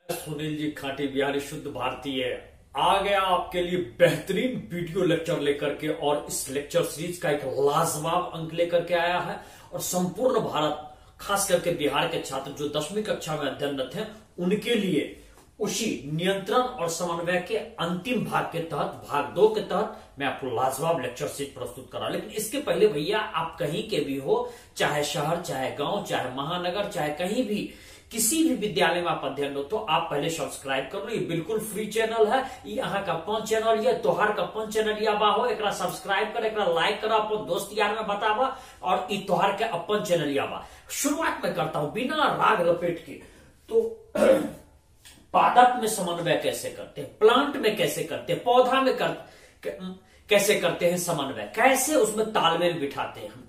सुनील जी खाटी बिहारी शुद्ध भारतीय आ गया आपके लिए बेहतरीन वीडियो लेक्चर लेकर के। और इस लेक्चर सीरीज का एक लाजवाब अंक लेकर के आया है और संपूर्ण भारत, खास करके बिहार के छात्र जो 10वीं कक्षा में अध्ययनरत हैं उनके लिए उसी नियंत्रण और समन्वय के अंतिम भाग के तहत, भाग 2 के तहत मैं आपको लाजवाब लेक्चर सीरीज प्रस्तुत कर रहा। लेकिन इसके पहले भैया, आप कहीं के भी हो, चाहे शहर, चाहे गांव, चाहे महानगर, चाहे कहीं भी किसी भी विद्यालय में आप अध्ययन हो, तो आप पहले सब्सक्राइब कर लो। ये बिल्कुल फ्री चैनल है, ये यहाँ का अपन चैनल, ये तोहार का अपन चैनल या बाहो, एक सब्सक्राइब कर, एक लाइक करा, अपन दोस्त यार में बतावा और ये तोहार के अपन चैनल या बा। शुरुआत में करता हूं बिना राग रपेट के। तो पादप में समन्वय कैसे करते हैं, प्लांट में कैसे करते हैं, पौधा में कैसे करते हैं समन्वय, कैसे उसमें तालमेल बिठाते हैं।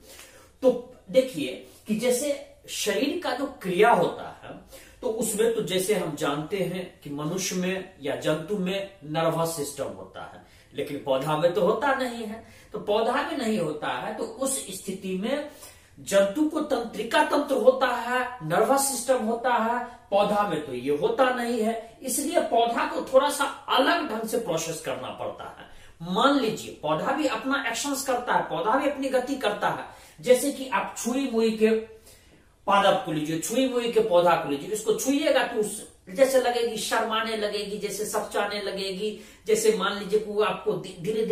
तो देखिए कि जैसे शरीर का जो क्रिया होता है, तो उसमें तो जैसे हम जानते हैं कि मनुष्य में या जंतु में नर्वस सिस्टम होता है, लेकिन पौधा में तो होता नहीं है। तो पौधा में नहीं होता है, तो उस स्थिति में जंतु को तंत्रिका तंत्र होता है, नर्वस सिस्टम होता है, पौधा में तो ये होता नहीं है। इसलिए पौधा को थोड़ा सा अलग ढंग से प्रोसेस करना पड़ता है। मान लीजिए पौधा भी अपना एक्शंस करता है, पौधा भी अपनी गति करता है। जैसे कि आप छुई मुई के पादप को लीजिए, छुई मुई के पौधा को लीजिए, इसको छुइएगा तो जैसे लगेगी शर्माने लगेगी, जैसे सपचाने लगेगी, जैसे मान लीजिए वो आपको धीरे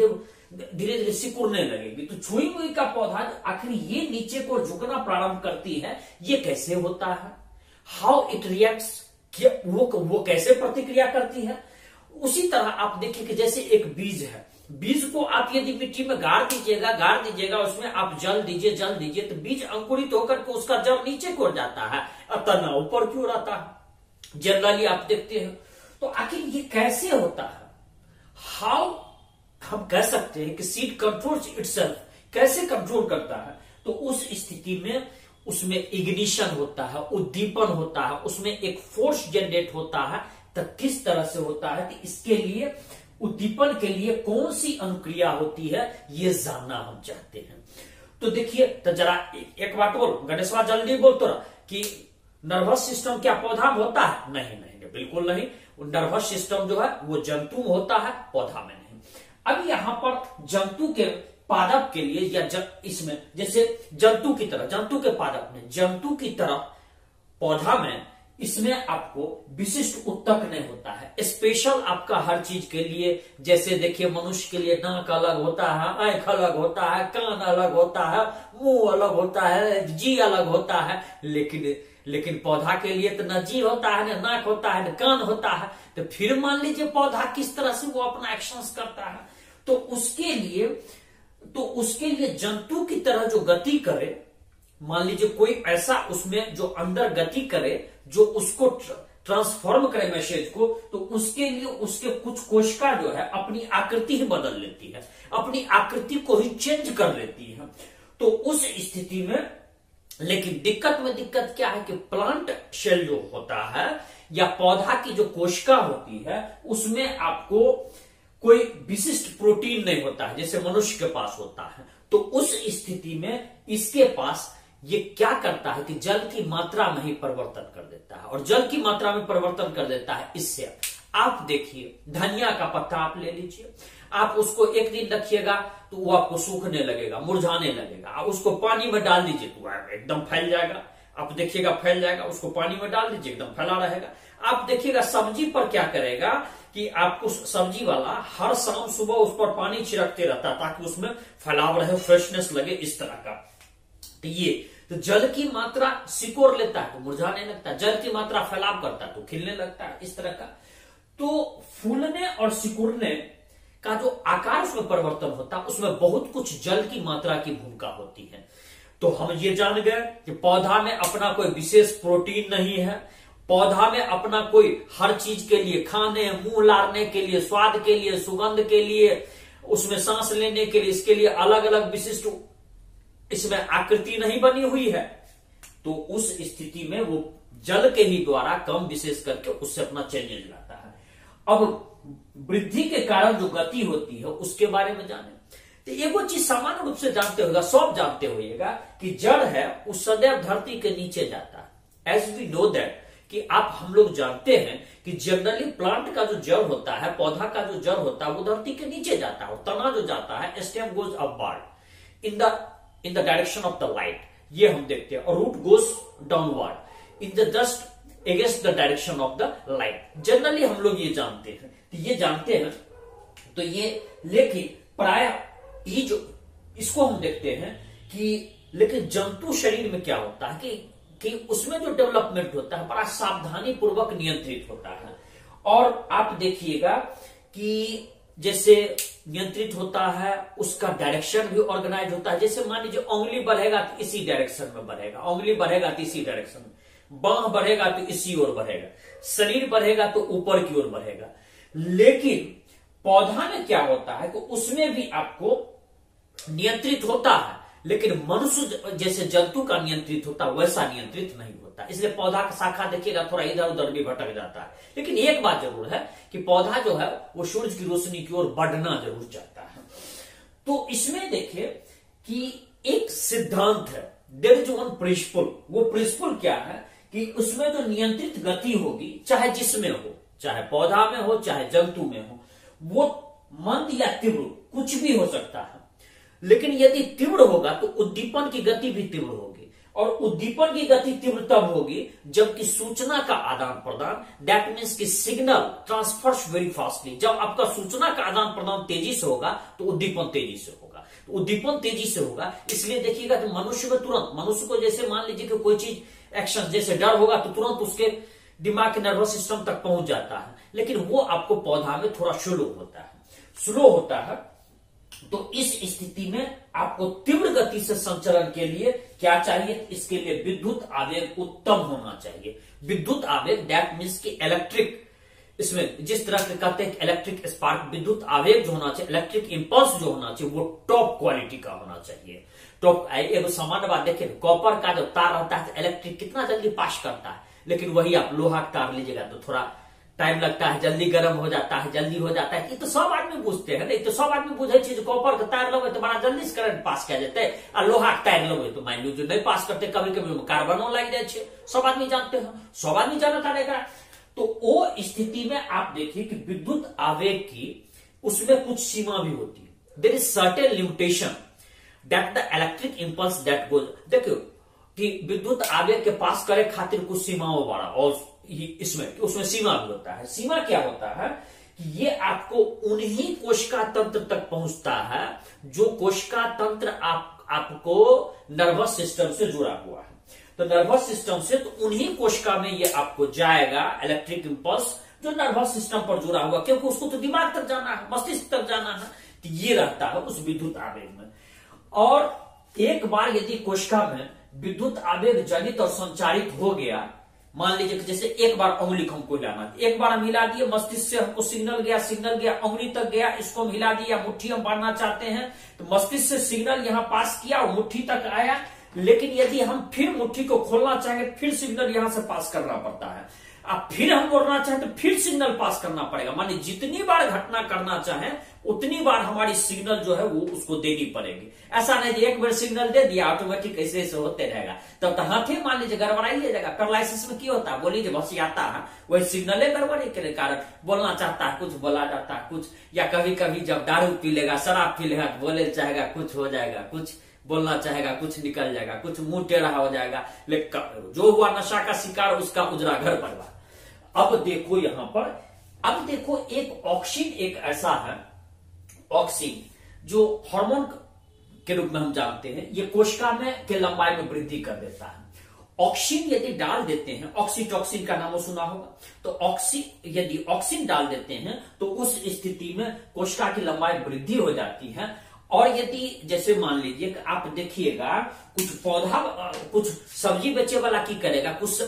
धीरे सिकुड़ने लगेगी। तो छुई मुई का पौधा आखिर ये नीचे को झुकना प्रारंभ करती है, ये कैसे होता है, हाउ इट रिएक्ट्स, वो कैसे प्रतिक्रिया करती है। उसी तरह आप देखिए कि जैसे एक बीज है, बीज को आप यदि मिट्टी में गाड़ दीजिएगा, उसमें आप जल दीजिए तो बीज अंकुरित होकर के उसका जड़ नीचे को जाता है, तना ऊपर क्यों रहता है, जनरली आप देखते हैं। तो आखिर ये कैसे होता है, हाउ हम कह सकते हैं कि सीड कंट्रोल्स इटसेल्फ, कैसे कंट्रोल करता है। तो उस स्थिति में उसमें इग्निशन होता है, उद्दीपन होता है, उसमें एक फोर्स जनरेट होता है। तो किस तरह से होता है कि इसके लिए उद्दीपन के लिए कौन सी अनुक्रिया होती है, ये जानना हम चाहते हैं। तो देखिए, तो जरा एक बात बोल गणेशवा, जल्दी बोल तो कि नर्वस सिस्टम क्या पौधा में होता है? नहीं, बिल्कुल नहीं। नर्वस सिस्टम जो है वो जंतु में होता है, पौधा में नहीं। अब यहां पर जंतु के पादप के लिए या इसमें जैसे जंतु की तरह, जंतु के पादप में, जंतु की तरह पौधा में, इसमें आपको विशिष्ट उत्तक नहीं होता है, स्पेशल आपका हर चीज के लिए। जैसे देखिए मनुष्य के लिए नाक अलग होता है, आंख अलग होता है, कान अलग होता है, मुंह अलग होता है, जी अलग होता है। लेकिन पौधा के लिए तो न जी होता है, न नाक होता है, न कान होता है। तो फिर मान लीजिए पौधा किस तरह से वो अपना एक्शंस करता है। तो उसके लिए जंतु की तरह जो गति करे, मान लीजिए कोई ऐसा उसमें जो अंदर गति करे, जो उसको ट्रांसफॉर्म करे मैसेज को, तो उसके लिए उसके कुछ कोशिका जो है अपनी आकृति ही बदल लेती है, अपनी आकृति को ही चेंज कर लेती है। तो उस स्थिति में, लेकिन दिक्कत क्या है कि प्लांट सेल जो होता है या पौधा की जो कोशिका होती है, उसमें आपको कोई विशिष्ट प्रोटीन नहीं होता है जैसे मनुष्य के पास होता है। तो उस स्थिति में इसके पास ये क्या करता है कि जल की मात्रा में ही परिवर्तन कर देता है, और जल की मात्रा में परिवर्तन कर देता है। इससे आप देखिए, धनिया का पत्ता आप ले लीजिए, आप उसको एक दिन रखिएगा तो वो आपको सूखने लगेगा, मुरझाने लगेगा। आप उसको पानी में डाल दीजिए तो एकदम फैल जाएगा, आप देखिएगा फैल जाएगा। उसको पानी में डाल दीजिए, एकदम फैला रहेगा। आप देखिएगा सब्जी पर क्या करेगा कि आपको सब्जी वाला हर शाम सुबह उस पर पानी छिड़कते रहता है ताकि उसमें फैलाव रहे, फ्रेशनेस लगे, इस तरह का। तो जल की मात्रा सिकोड़ लेता है तो मुरझाने लगता है, जल की मात्रा फैलाव करता है तो खिलने लगता है, इस तरह का। तो फूलने और सिकुड़ने का जो आकार उसमें परिवर्तन होता है, उसमें बहुत कुछ जल की मात्रा की भूमिका होती है। तो हम ये जान गए कि पौधा में अपना कोई विशेष प्रोटीन नहीं है, पौधा में अपना कोई हर चीज के लिए, खाने, मुंह लारने के लिए, स्वाद के लिए, सुगंध के लिए, उसमें सांस लेने के लिए, इसके लिए अलग अलग विशिष्ट इसमें आकृति नहीं बनी हुई है। तो उस स्थिति में वो जल के ही द्वारा कम विशेष करके उससे अपना चेंजेस लाता है। अब वृद्धि के कारण जो गति होती है उसके बारे में जाने। तो एगो चीज सामान्य रूप से जानते होगा, सब जानते होइएगा कि जड़ है वो सदैव धरती के नीचे जाता है। एज वी नो दैट कि आप हम लोग जानते हैं कि जनरली प्लांट का जो जड़ होता है, पौधा का जो जड़ होता है, वो धरती के नीचे जाता है, तना जो जाता है, stem goes upward in the direction of the light, ये हम देखते हैं, और root goes downward in the just against the direction of the light. Generally हम लोग ये जानते हैं, तो ये जानते हैं, तो ये, लेकिन प्राय ये जो इसको हम देखते हैं कि लेकिन जंतु शरीर में क्या होता है कि उसमें जो डेवलपमेंट होता है बड़ा सावधानी पूर्वक नियंत्रित होता है। और आप देखिएगा कि जैसे नियंत्रित होता है, उसका डायरेक्शन भी ऑर्गेनाइज होता है। जैसे मान लीजिए उंगली बढ़ेगा तो इसी डायरेक्शन में बढ़ेगा, उंगली बढ़ेगा तो इसी डायरेक्शन में, बांह बढ़ेगा तो इसी ओर बढ़ेगा, शरीर बढ़ेगा तो ऊपर की ओर बढ़ेगा। लेकिन पौधा में क्या होता है कि उसमें भी आपको नियंत्रित होता है, लेकिन मनुष्य जैसे जंतु का नियंत्रित होता है वैसा नियंत्रित नहीं होता। इसलिए पौधा का शाखा देखिएगा थोड़ा इधर उधर भी भटक जाता है। लेकिन एक बात जरूर है कि पौधा जो है वो सूरज की रोशनी की ओर बढ़ना जरूर चाहता है। तो इसमें देखिए कि एक सिद्धांत है, देयर इज वन प्रिंसिपल। वो प्रिंसिपल क्या है कि उसमें जो नियंत्रित गति होगी, चाहे जिसमें हो, चाहे पौधा में हो चाहे जंतु में हो, वो मंद या तीव्र कुछ भी हो सकता है। लेकिन यदि तीव्र होगा तो उद्दीपन की गति भी तीव्र होगी, और उद्दीपन की गति तीव्र तब होगी जबकि सूचना का आदान प्रदान, दैट मीन्स की सिग्नल ट्रांसफर्स वेरी फास्टली। जब आपका सूचना का आदान प्रदान तेजी से होगा तो उद्दीपन तेजी से होगा, तो उद्दीपन तेजी से होगा। इसलिए देखिएगा कि मनुष्य में तुरंत, मनुष्य को जैसे मान लीजिए कि कोई चीज एक्शन, जैसे डर होगा तो तुरंत उसके दिमाग के नर्वस सिस्टम तक पहुंच जाता है। लेकिन वो आपको पौधा में थोड़ा स्लो होता है, स्लो होता है। तो इस स्थिति में आपको तीव्र गति से संचरण के लिए क्या चाहिए? इसके लिए विद्युत आवेग उत्तम होना चाहिए। विद्युत आवेग दैट मीन्स की इलेक्ट्रिक, इसमें जिस तरह के कहते हैं इलेक्ट्रिक स्पार्क, विद्युत आवेग जो होना चाहिए, इलेक्ट्रिक इंपल्स जो होना चाहिए वो टॉप क्वालिटी का होना चाहिए। टॉप, एक सामान्य बात देखिए, कॉपर का जो तार रहता है इलेक्ट्रिक कितना जल्दी पास करता है, लेकिन वही आप लोहा का तार लीजिएगा तो थोड़ा टाइम लगता है, जल्दी गर्म हो जाता है, जल्दी हो जाता है। ये तो सब आदमी पूछते हैं, नहीं तो सब आदमी पूछे चीज कॉपर का तार लगे तो बड़ा जल्दी से करंट पास किया जाता है, और लोहा का तार लगे तो मान लीजिए नहीं पास करते, कभी कभी कार्बनो लग जाए। सब आदमी जानते हैं, सब आदमी जानता रहेगा। तो वो स्थिति में आप देखिए कि विद्युत आवेग की उसमें कुछ सीमा भी होती है। There is certain limitation that the electric impulse that goes, देखियो कि विद्युत आवेग के पास करे खातिर कुछ सीमाओं वाला, और इसमें उसमें सीमा भी होता है। सीमा क्या होता है कि ये आपको उन्हीं कोशिका तंत्र तक पहुंचता है जो कोशिका तंत्र आपको नर्वस सिस्टम से जुड़ा हुआ है। तो नर्वस सिस्टम से तो उन्हीं कोशिका में ये आपको जाएगा इलेक्ट्रिक इंपल्स जो नर्वस सिस्टम पर जुड़ा हुआ, क्योंकि उसको तो दिमाग तक जाना है, मस्तिष्क तक जाना है। तो ये रहता है उस विद्युत आवेग में। और एक बार यदि कोशिका में विद्युत आवेग जनित और संचारित हो गया, मान लीजिए कि जैसे एक बार उंगली को हमको हिलाना, एक बार हम हिला दिए, मस्तिष्क से हमको सिग्नल गया उंगली तक गया, इसको हम हिला दिया, मुट्ठी हम बांधना चाहते हैं तो मस्तिष्क से सिग्नल यहां पास किया और मुट्ठी तक आया। लेकिन यदि हम फिर मुट्ठी को खोलना चाहेंगे, फिर सिग्नल यहां से पास करना पड़ता है। अब फिर हम बोलना चाहें तो फिर सिग्नल पास करना पड़ेगा। मानिए जितनी बार घटना करना चाहें उतनी बार हमारी सिग्नल जो है वो उसको देनी पड़ेगी। ऐसा नहीं एक बार सिग्नल दे दिया ऑटोमेटिक ऐसे ऐसे होते रहेगा, तब तो हाथे मान लीजिए गड़बड़ाई जाएगा। पैरालिसिस में क्या होता है, बोलिए बस आता है, वही सिग्नल गड़बड़ी के कारण बोलना चाहता है कुछ, बोला जाता है कुछ। या कभी कभी जब दारू पी लेगा, शराब पी लेगा, बोले चाहेगा कुछ हो जाएगा, कुछ बोलना चाहेगा कुछ निकल जाएगा, कुछ मुंह टेढ़ा हो जाएगा। लेकिन जो हुआ नशा का शिकार उसका उजरा घर बर्बाद। अब देखो यहां पर, अब देखो एक ऑक्सीन एक ऐसा है, ऑक्सीन जो हार्मोन के रूप में हम जानते हैं, ये कोशिका में के लंबाई में वृद्धि कर देता है। ऑक्सीन यदि डाल देते हैं, ऑक्सीटॉक्सिन का नाम सुना होगा, तो यदि ऑक्सीन डाल देते हैं तो उस स्थिति में कोशिका की लंबाई वृद्धि हो जाती है। और यदि जैसे मान लीजिए कि आप देखिएगा कुछ पौधा, कुछ सब्जी बेचे वाला की करेगा, कुछ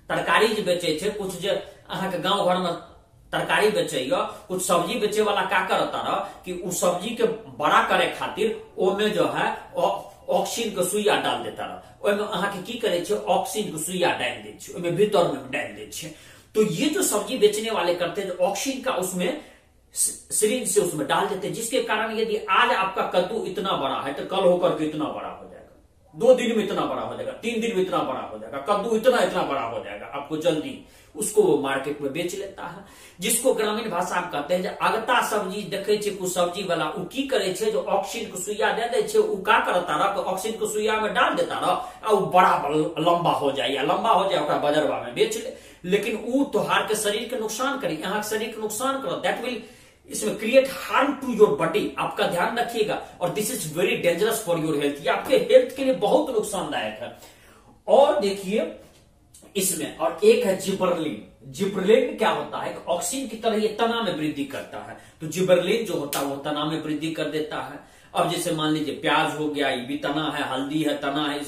तरकारी जो बेचे थे, कुछ जो अहाँ के गांव घर में तरकारी बेचे, कुछ सब्जी बेचे वाला क्या करता रहा कि उस सब्जी के बड़ा करे खातिर ओमे जो है ऑक्सीन के सुइया डाल देता रहा। ओमे अहाँ के की करे छे, ऑक्सीन के सुइया डाल दे छे, ओमे भीतर में डाल दे छे। तो ये जो सब्जी बेचने वाले करते हैं, ऑक्सीन का उसमें सिरिंज से उसमें डाल देते हैं, जिसके कारण यदि आज आपका कद्दू इतना बड़ा है तो कल होकर के इतना बड़ा हो जाएगा। 2 दिन में इतना बड़ा हो जाएगा, 3 दिन में इतना बड़ा हो जाएगा, कद्दू इतना इतना बड़ा हो जाएगा आपको जल्दी, उसको वो मार्केट में बेच लेता है। जिसको ग्रामीण भाषा में कहते हैं अगता सब्जी देखे छे कुछ सब्जी वाला उ की करे छे, जो ऑक्सीजन को सुइया दे दे छे, उ का करता रह ऑक्सीजन को सुइया में डाल देता रह और बड़ा लंबा हो जाए, लंबा हो जाए ओकरा बाजारवा में बेच ले। लेकिन उ तोहार के शरीर के नुकसान करे, यहाँ के शरीर के नुकसान करो, दैट विल इसमें create harm to your body, आपका ध्यान रखिएगा। और this is very dangerous for your health, ये आपके हेल्थ के लिए बहुत नुकसानदायक है। और देखिए इसमें और एक है जिबरलिन। जिबरलिन क्या होता है, ऑक्सीजन की तरह ये तना में वृद्धि करता है। तो जिबरलिन जो होता है वो तना में वृद्धि कर देता है। अब जैसे मान लीजिए प्याज हो गया, ये भी तना है, हल्दी है तना है,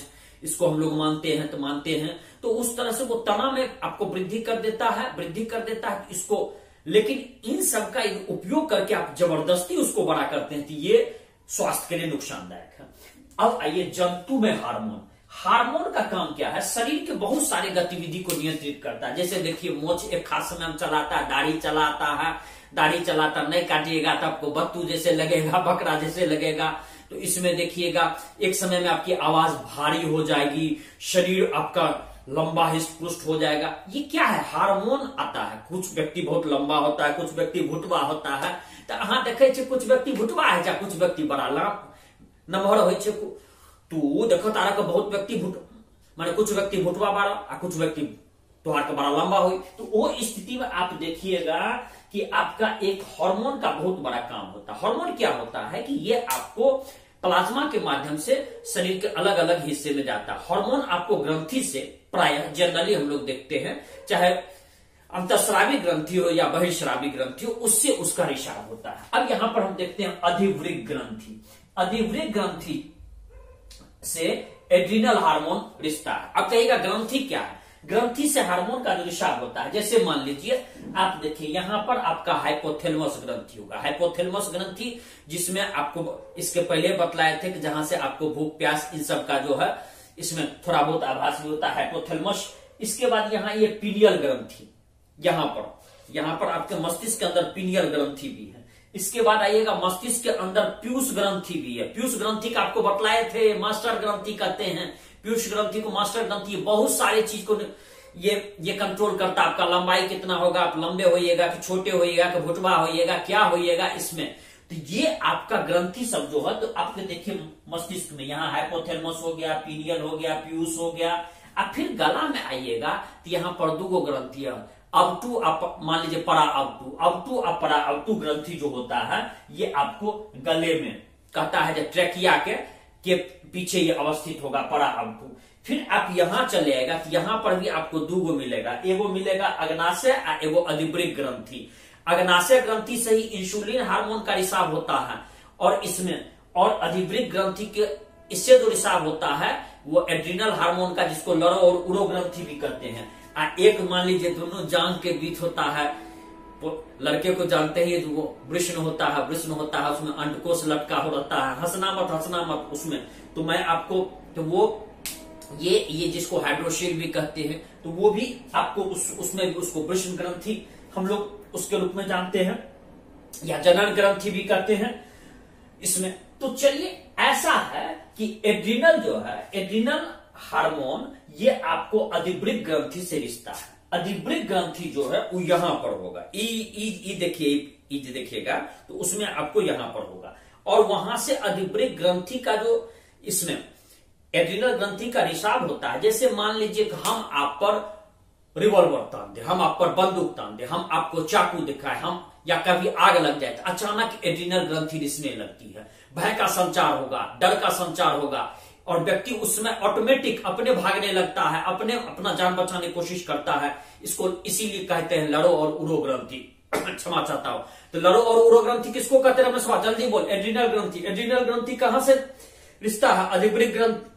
इसको हम लोग मानते हैं तो उस तरह से वो तना में आपको वृद्धि कर देता है इसको। लेकिन इन सब का उपयोग करके आप जबरदस्ती उसको बड़ा करते हैं तो ये स्वास्थ्य के लिए नुकसानदायक है। अब आइए जंतु में हार्मोन। हार्मोन का काम क्या है, शरीर के बहुत सारे गतिविधि को नियंत्रित करता है। जैसे देखिए मोछ एक खास समय में चलाता है, दाढ़ी चलाता नहीं काटिएगा तो आपको बत्तू जैसे लगेगा, बकरा जैसे लगेगा। तो इसमें देखिएगा एक समय में आपकी आवाज भारी हो जाएगी, शरीर आपका लंबा हिस्ट पुष्ट हो जाएगा। ये क्या है, हार्मोन आता है। कुछ व्यक्ति बहुत लंबा होता है, कुछ व्यक्ति भुटवा होता है। तो अहाँ देखे कुछ व्यक्ति भुटवा है, कुछ व्यक्ति बड़ा नमहर हो। तू देखो तारा का बहुत व्यक्ति माने कुछ व्यक्ति भुटवा बड़ा और कुछ व्यक्ति तोहार का बड़ा लंबा हुई। तो वो स्थिति में आप देखिएगा कि आपका एक हार्मोन का बहुत बड़ा काम होता है। हार्मोन क्या होता है कि ये आपको प्लाज्मा के माध्यम से शरीर के अलग अलग हिस्से में जाता है। हार्मोन आपको ग्रंथि से प्राय जनरली हम लोग देखते हैं, चाहे अंतःस्रावी ग्रंथि हो या बहिर्स्रावी ग्रंथि हो, उससे उसका रिसाव होता है। अब यहां पर हम देखते हैं अधिवृक्क ग्रंथि। अधिवृक्क ग्रंथि से एड्रिनल हार्मोन रिश्ता है। अब कहिएगा ग्रंथि क्या है, ग्रंथि से हार्मोन का जो रिसाव होता है। जैसे मान लीजिए आप देखिए यहां पर आपका हाइपोथैलेमस ग्रंथि होगा। हाइपोथैलेमस ग्रंथि जिसमें आपको इसके पहले बतलाए थे कि जहां से आपको भूख प्यास इन सब का जो है इसमें थोड़ा बहुत आभास भी होता है, हाइपोथैलेमस। इसके बाद यहाँ ये पीनियल ग्रंथि, यहां पर आपके मस्तिष्क के अंदर पीनियल ग्रंथि भी है। इसके बाद आइएगा मस्तिष्क के अंदर पीयूष ग्रंथि भी है। पीयूष ग्रंथि का आपको बतलाए थे, मास्टर ग्रंथि कहते हैं। पीयूष ग्रंथि को मास्टर ग्रंथि बहुत सारी चीज को ये कंट्रोल करता है। आपका लंबाई कितना होगा, आप लंबे होइएगा कि छोटे होइएगा कि भुटवा होइएगा, क्या होइएगा इसमें। तो ये आपका ग्रंथि सब जो है, तो आपके देखिए मस्तिष्क में यहाँ हाइपोथैलेमस हो गया, पीनियल हो गया, पीयूष हो गया। अब फिर गला में आइएगा तो यहाँ पर 2 ग्रंथि है। अबटू मान लीजिए परा अबटू और परा अबटू ग्रंथि जो होता है ये आपको गले में कहता है, जो ट्रेकिया के पीछे ये अवस्थित होगा परा अबटू। फिर आप यहां चले आएगा तो यहां पर भी आपको 2 मिलेगा, एगो मिलेगा अग्नाशय और एगो अधिवृक्क ग्रंथि। अग्नाशय ग्रंथि से ही इंसुलिन हार्मोन का रिसाव होता है और इसमें और अधिवृक्क ग्रंथि के इससे जो रिसाव होता है वो एड्रिनल हार्मोन का, जिसको लड़ो और उड़ो ग्रंथि भी कहते हैं। एक मान लीजिए दोनों जांग के बीच होता है, लड़के को जानते ही वो वृषण होता है, उसमें अंडकोश लटका हो रहता है। हंसना मत उसमें। तो मैं आपको तो वो ये जिसको हाइड्रोशील भी कहते हैं, तो वो भी आपको उसमें भी उसको वृषण ग्रंथि हम लोग उसके रूप में जानते हैं, या जनन ग्रंथि भी कहते हैं इसमें। तो चलिए ऐसा है कि एड्रिनल जो है, एड्रिनल हार्मोन ये आपको अधिवृक्क ग्रंथि से रिश्ता है। अधिवृक्क ग्रंथि जो है वो यहां पर होगा, देखिएगा तो उसमें आपको यहां पर होगा। और वहां से अधिवृक्क ग्रंथि का जो इसमें एड्रिनल ग्रंथि का रिसाव होता है। जैसे मान लीजिए कि हम आप पर रिवॉल्वर तान दे, हम आप पर बंदूक तान दे, हम आपको चाकू दिखाए, हम या कभी आग लग जाए, तो अचानक एड्रिनल ग्रंथि रिसने लगती है, भय का संचार होगा, डर का संचार होगा और व्यक्ति उसमें ऑटोमेटिक अपने भागने लगता है, अपना जान बचाने की कोशिश करता है। इसको इसीलिए कहते हैं लड़ो और उड़ो ग्रंथि। क्षमा चाहता हूं। तो लड़ो और उड़ो ग्रंथि किसको कहते हैं, सवाल जल्दी बोल। एड्रिनल ग्रंथि। एड्रिनल ग्रंथि कहां से रिश्ता है, अधिवृक्क ग्रंथि,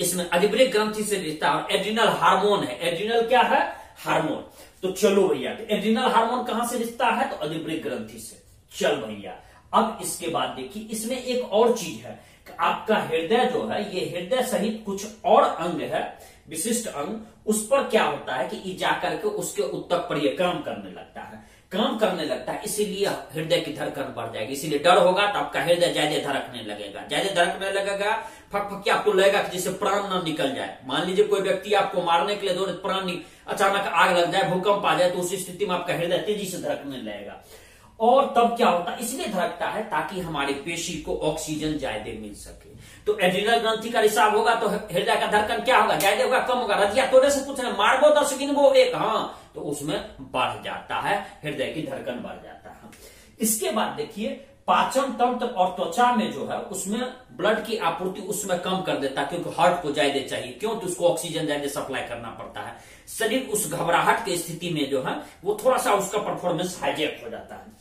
इसमें अधिवृक्क ग्रंथि से रिश्ता है। और एड्रिनल हार्मोन है, एड्रिनल क्या है, हार्मोन। तो चलो भैया, तो एड्रिनल हार्मोन कहां से रिश्ता है, तो अधिवृक्क ग्रंथि से। चल भैया, अब इसके बाद देखिए इसमें एक और चीज है, आपका हृदय जो है, ये हृदय सहित कुछ और अंग है विशिष्ट अंग, उस पर क्या होता है कि ये जाकर के उसके उत्तक पर ये काम करने लगता है, काम करने लगता है, इसीलिए हृदय की धड़कन बढ़ जाएगी। इसीलिए डर होगा तो आपका हृदय ज्यादा धड़कने लगेगा, ज्यादा धड़कने लगेगा, फक फक आपको लगेगा कि जैसे प्राण ना निकल जाए। मान लीजिए कोई व्यक्ति आपको मारने के लिए दौड़े, प्राण अचानक आग लग जाए, भूकंप आ जाए, तो उस स्थिति में आपका हृदय तेजी से धड़कने लगेगा। और तब क्या होता है, इसलिए धड़कता है ताकि हमारे पेशी को ऑक्सीजन ज्यादा मिल सके। तो एड्रिनल ग्रंथि का रिसाव होगा तो हृदय का धड़कन क्या होगा, ज्यादा होगा कम होगा। रजिया तोड़े से पूछ रहे मारबो 10 गिनबो 1, हाँ, तो उसमें बढ़ जाता है, हृदय की धड़कन बढ़ जाता है। इसके बाद देखिए पाचन तंत्र और त्वचा में जो है उसमें ब्लड की आपूर्ति उसमें कम कर देता है, क्योंकि हार्ट को ज्यादा चाहिए, क्यों, तो उसको ऑक्सीजन ज्यादा सप्लाई करना पड़ता है। शरीर उस घबराहट की स्थिति में जो है वो थोड़ा सा उसका परफॉर्मेंस हाईजैक हो जाता है।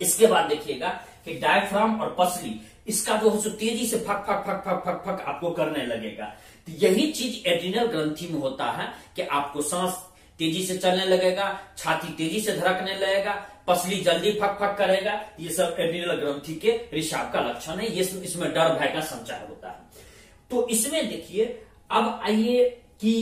इसके बाद देखिएगा कि डायफ्राम और पसली, इसका जो है तेजी से fuck fuck fuck fuck fuck fuck आपको करने लगेगा। तो यही चीज एड्रिनल ग्रंथि में होता है कि आपको सांस तेजी से चलने लगेगा, छाती तेजी से धड़कने लगेगा, पसली जल्दी फक फक करेगा। ये सब एड्रिनल ग्रंथि के रिसाव का लक्षण है, ये इसमें डर भय का संचार होता है। तो इसमें देखिए अब आइए कि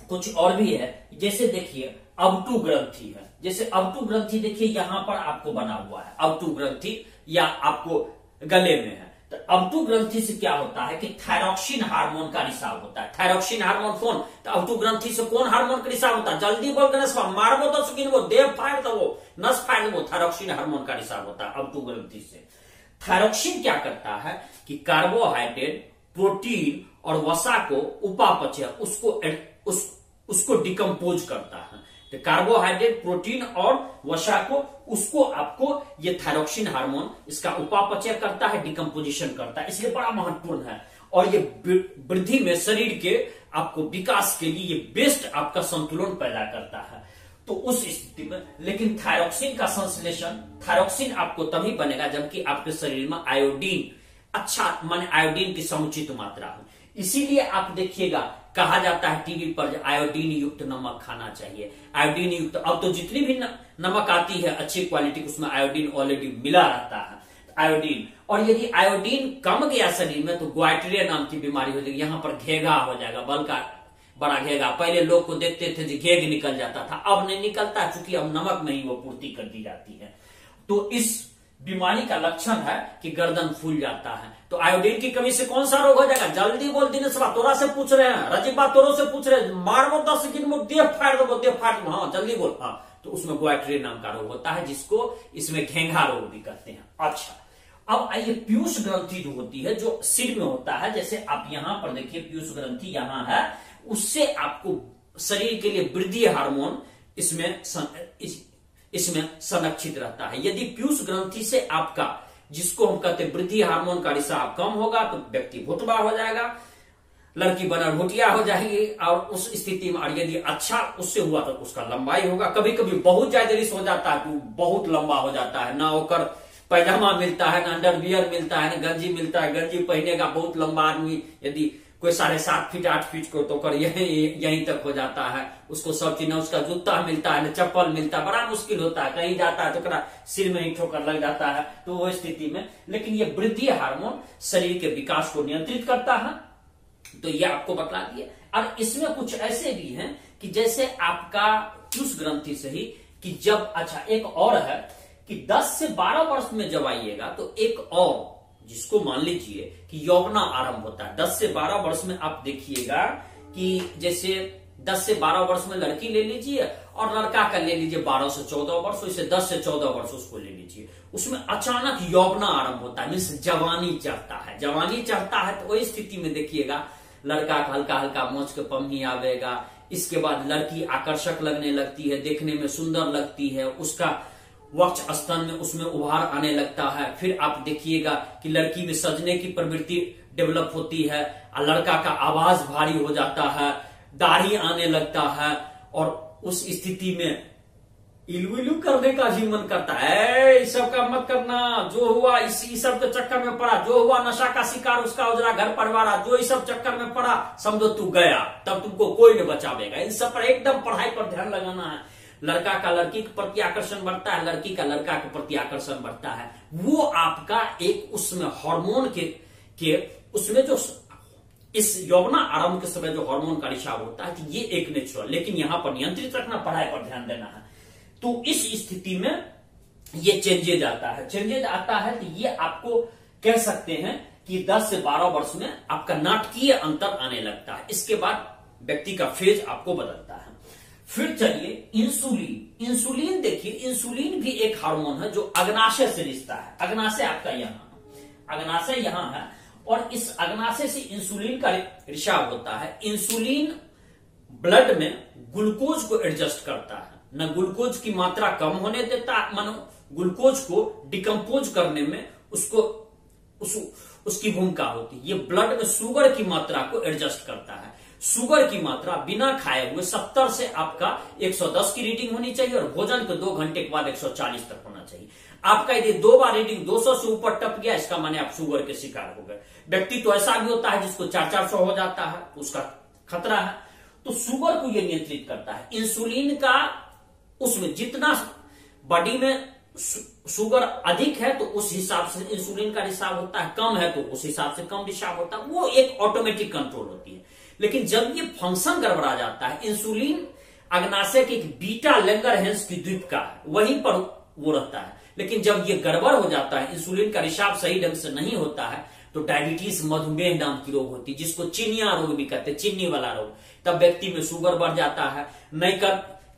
कुछ और भी है, जैसे देखिए अवटु ग्रंथि है, जैसे अवटु ग्रंथि देखिए यहां पर आपको बना हुआ है अवटु ग्रंथि, या आपको गले में है। तो अवटु ग्रंथि से क्या होता है कि थायरॉक्सिन हार्मोन का रिसाव होता है। थायरॉक्सिन हार्मोन कौन, तो अवटु ग्रंथि से कौन हार्मोन का रिसाव होता है, जल्दी बोल गणेश मारबो तो सुकिन वो देव फाड़ दो नस फाड़ दो, थायरॉक्सिन हार्मोन का रिसाव होता है अवटु ग्रंथि से। थायरॉक्सिन क्या करता है कि कार्बोहाइड्रेट, प्रोटीन और वसा को उपापचय उसको डिकम्पोज करता है। तो कार्बोहाइड्रेट, प्रोटीन और वसा को उसको आपको ये थायरॉक्सिन हार्मोन इसका उपापचय करता है, डिकम्पोजिशन करता है, इसलिए बड़ा महत्वपूर्ण है। और ये वृद्धि में शरीर के आपको विकास के लिए ये बेस्ट आपका संतुलन पैदा करता है। तो उस स्थिति में लेकिन थायरॉक्सिन का संश्लेषण, थायरॉक्सिन आपको तभी बनेगा जबकि आपके शरीर में आयोडीन अच्छा माने आयोडीन की समुचित मात्रा हो। इसीलिए आप देखिएगा कहा जाता है टीवी पर आयोडीन युक्त नमक खाना चाहिए, आयोडीन युक्त। अब तो जितनी भी नमक आती है अच्छी क्वालिटी उसमें आयोडीन ऑलरेडी मिला रहता है, आयोडीन। और यदि आयोडीन कम गया शरीर में तो ग्वाइटरिया नाम की बीमारी हो जाएगी, यहाँ पर घेगा हो जाएगा, बल का बड़ा घेगा। पहले लोग को देखते थे घेग निकल जाता था, अब नहीं निकलता, चूंकि अब नमक में ही वो पूर्ति कर दी जाती है। तो इस बीमारी का लक्षण है कि गर्दन फूल जाता है। तो आयोडीन की कमी से कौन सा रोग हो जाएगा, जल्दी बोल, दिनेश तोरा से पूछ रहे हैं, रजीबा तोरो से पूछ रहे हैं, मारबो 10 गिनबो देह फाड़ दो, देह फाड़ दो, हाँ जल्दी बोल, हाँ। तो उसमें ग्वाइटरिया नाम का रोग होता है, जिसको इसमें घेंघा रोग भी कहते हैं। अच्छा, अब आइए पीयूष ग्रंथि जो होती है जो सिर में होता है, जैसे आप यहां पर देखिए पीयूष ग्रंथि यहां है, उससे आपको शरीर के लिए वृद्धि हार्मोन इसमें संरक्षित रहता है। यदि पीयूष ग्रंथि से आपका, जिसको हम कहते हैं वृद्धि हार्मोन का रिसाव कम होगा तो व्यक्ति भुतबा हो जाएगा, लड़की बना भुटिया हो जाएगी। और उस स्थिति में, और यदि अच्छा उससे हुआ तो उसका लंबाई होगा। कभी कभी बहुत ज्यादा रिस हो जाता है तो बहुत लंबा हो जाता है, ना होकर पैजामा मिलता है, ना अंडरवियर मिलता है, ना गंजी मिलता है। गंजी पहनेगा बहुत लंबा आदमी, यदि कोई 7.5 फीट 8 फीट को तो कर यहीं तक हो जाता है। उसको सब चीज, ना उसका जूता मिलता है, ना चप्पल मिलता है, बड़ा मुश्किल होता है। कहीं जाता है तो सिर में ही ठोकर लग जाता है। तो वो स्थिति में, लेकिन ये वृद्धि हार्मोन शरीर के विकास को नियंत्रित करता है। तो ये आपको बता दिए। और इसमें कुछ ऐसे भी हैं कि जैसे आपका पीयूष ग्रंथि से ही कि जब, अच्छा एक और है कि 10 से 12 वर्ष में जब आइएगा तो एक और, जिसको मान लीजिए कि यौवना आरंभ होता है 10 से 12 वर्ष में। आप देखिएगा कि जैसे 10 से 12 वर्ष में लड़की ले लीजिए और लड़का का ले लीजिए 12 से 14 वर्ष, वैसे 10 से 14 वर्ष उसको ले लीजिए। उसमें अचानक यौवना आरंभ होता है, मीन्स जवानी चढ़ता है। जवानी चढ़ता है तो वही स्थिति में देखिएगा लड़का का हल्का हल्का मोच के पम्ही आवेगा। इसके बाद लड़की आकर्षक लगने लगती है, देखने में सुंदर लगती है, उसका वक्ष स्तन में उसमें उभार आने लगता है। फिर आप देखिएगा कि लड़की में सजने की प्रवृत्ति डेवलप होती है, और लड़का का आवाज भारी हो जाता है, दाढ़ी आने लगता है, और उस स्थिति में इलू इलू करने का भी मन करता है। इस सब का मत करना, जो हुआ इसी सब के चक्कर में पड़ा, जो हुआ नशा का शिकार, उसका उजरा घर परिवार, जो इस सब चक्कर में पड़ा समझो तू गया, तब तुमको कोई नहीं बचावेगा। इन सब पर एकदम पढ़ाई पर ध्यान लगाना है। लड़का का लड़की के प्रति आकर्षण बढ़ता है, लड़की का लड़का के प्रति आकर्षण बढ़ता है। वो आपका एक उसमें हार्मोन के उसमें जो इस यौवना आरंभ के समय जो हार्मोन का रिसाव होता है, तो ये एक नेचुरल, लेकिन यहां पर नियंत्रित रखना, पढ़ाई पर ध्यान देना है। तो इस स्थिति में ये चेंजेज आता है। चेंजेज आता है तो ये आपको कह सकते हैं कि 10 से 12 वर्ष में आपका नाटकीय अंतर आने लगता है। इसके बाद व्यक्ति का फेज आपको बदलता है। फिर चलिए इंसुलिन। इंसुलिन देखिए, इंसुलिन भी एक हार्मोन है जो अग्नाशय से रिश्ता है। अग्नाशय आपका यहाँ, अग्नाशय यहाँ है, और इस अग्नाशय से इंसुलिन का रिसाव होता है। इंसुलिन ब्लड में ग्लूकोज को एडजस्ट करता है, न ग्लूकोज की मात्रा कम होने देता, मानो ग्लूकोज को डिकम्पोज करने में उसकी भूमिका होती है। ये ब्लड में शुगर की मात्रा को एडजस्ट करता है। शुगर की मात्रा बिना खाए हुए 70 से आपका 110 की रीडिंग होनी चाहिए, और भोजन के 2 घंटे के बाद 140 तक होना चाहिए। आपका यदि 2 बार रीडिंग 200 से ऊपर टप गया, इसका माने आप शुगर के शिकार हो गए। व्यक्ति तो ऐसा भी होता है जिसको 400-400 हो जाता है, उसका खतरा है। तो शुगर को यह नियंत्रित करता है। इंसुलिन का उसमें जितना बॉडी में शुगर अधिक है तो उस हिसाब से इंसुलिन का रिसाव होता है, कम है तो उस हिसाब से कम रिसाव होता है। वो एक ऑटोमेटिक कंट्रोल होती है। लेकिन जब ये फंक्शन गड़बड़ा जाता है, इंसुलिन अग्नाशय के एक बीटा लैंगरहैंस की द्वीप का है, वहीं पर वो रहता है। लेकिन जब ये गड़बड़ हो जाता है, इंसुलिन का रिसाव सही ढंग से नहीं होता है, तो डायबिटीज, मधुमेह नाम की रोग होती है, जिसको चिनिया रोग भी कहते हैं, चीनी वाला रोग। तब व्यक्ति में शुगर बढ़ जाता है, नहीं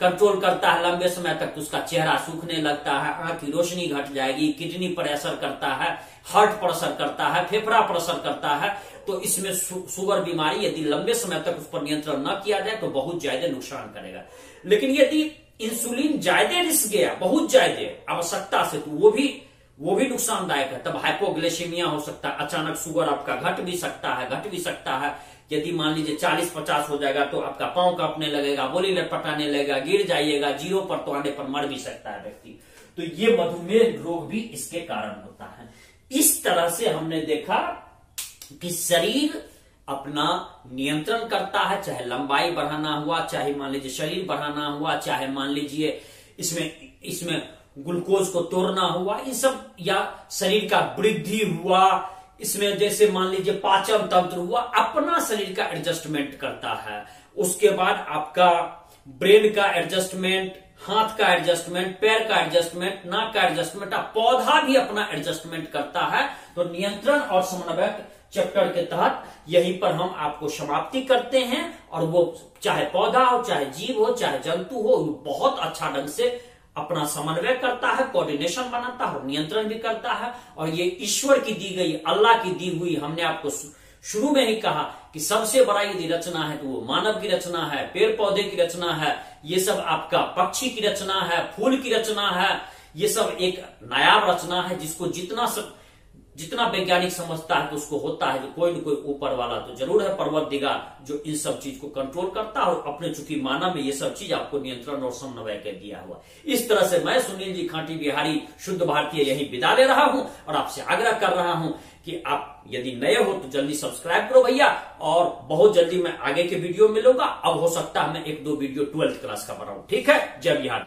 कंट्रोल करता है लंबे समय तक, तो उसका चेहरा सूखने लगता है, आंख की रोशनी घट जाएगी, किडनी पर असर करता है, हार्ट पर असर करता है, फेफड़ा पर असर करता है। तो इसमें शुगर बीमारी यदि लंबे समय तक उस पर नियंत्रण न किया जाए तो बहुत ज्यादा नुकसान करेगा। लेकिन यदि इंसुलिन ज्यादा रिस गया, बहुत ज्यादा आवश्यकता से, तो वो भी नुकसानदायक है। तब हाइपोग्लाइसेमिया हो सकता है, अचानक शुगर आपका घट भी सकता है। यदि मान लीजिए 40-50 हो जाएगा तो आपका पांव कांपने लगेगा, बोली लटपटाने लगेगा, गिर जाइएगा, 0 पर तो आने पर मर भी सकता है व्यक्ति। तो ये मधुमेह रोग भी इसके कारण होता है। इस तरह से हमने देखा कि शरीर अपना नियंत्रण करता है, चाहे लंबाई बढ़ाना हुआ, चाहे मान लीजिए शरीर बढ़ाना हुआ, चाहे मान लीजिए इसमें ग्लूकोज को तोड़ना हुआ, ये सब, या शरीर का वृद्धि हुआ, इसमें जैसे मान लीजिए पाचन तंत्र हुआ, अपना शरीर का एडजस्टमेंट करता है। उसके बाद आपका ब्रेन का एडजस्टमेंट, हाथ का एडजस्टमेंट, पैर का एडजस्टमेंट, नाक का एडजस्टमेंट, पौधा भी अपना एडजस्टमेंट करता है। तो नियंत्रण और समन्वय चैप्टर के तहत यहीं पर हम आपको समाप्ति करते हैं। और वो चाहे पौधा हो, चाहे जीव हो, चाहे जंतु हो, बहुत अच्छा ढंग से अपना समन्वय करता है, कोऑर्डिनेशन बनाता है और नियंत्रण भी करता है। और ये ईश्वर की दी गई, अल्लाह की दी हुई, हमने आपको शुरू में ही कहा कि सबसे बड़ा यदि रचना है तो वो मानव की रचना है, पेड़ पौधे की रचना है, ये सब आपका पक्षी की रचना है, फूल की रचना है। ये सब एक नायाब रचना है, जिसको जितना वैज्ञानिक समझता है तो उसको होता है कि कोई न कोई ऊपर वाला तो जरूर है, परवरदिगार, जो इन सब चीज को कंट्रोल करता है। और अपने चूंकि मानव में ये सब चीज आपको नियंत्रण और समन्वय के दिया हुआ। इस तरह से मैं सुनील जी खांटी बिहारी शुद्ध भारतीय यही विदा ले रहा हूं, और आपसे आग्रह कर रहा हूं कि आप यदि नए हो तो जल्दी सब्सक्राइब करो भैया। और बहुत जल्दी मैं आगे के वीडियो मिलूंगा। अब हो सकता है मैं 1-2 वीडियो 12th क्लास का बनाऊं। ठीक है, जय बिहार।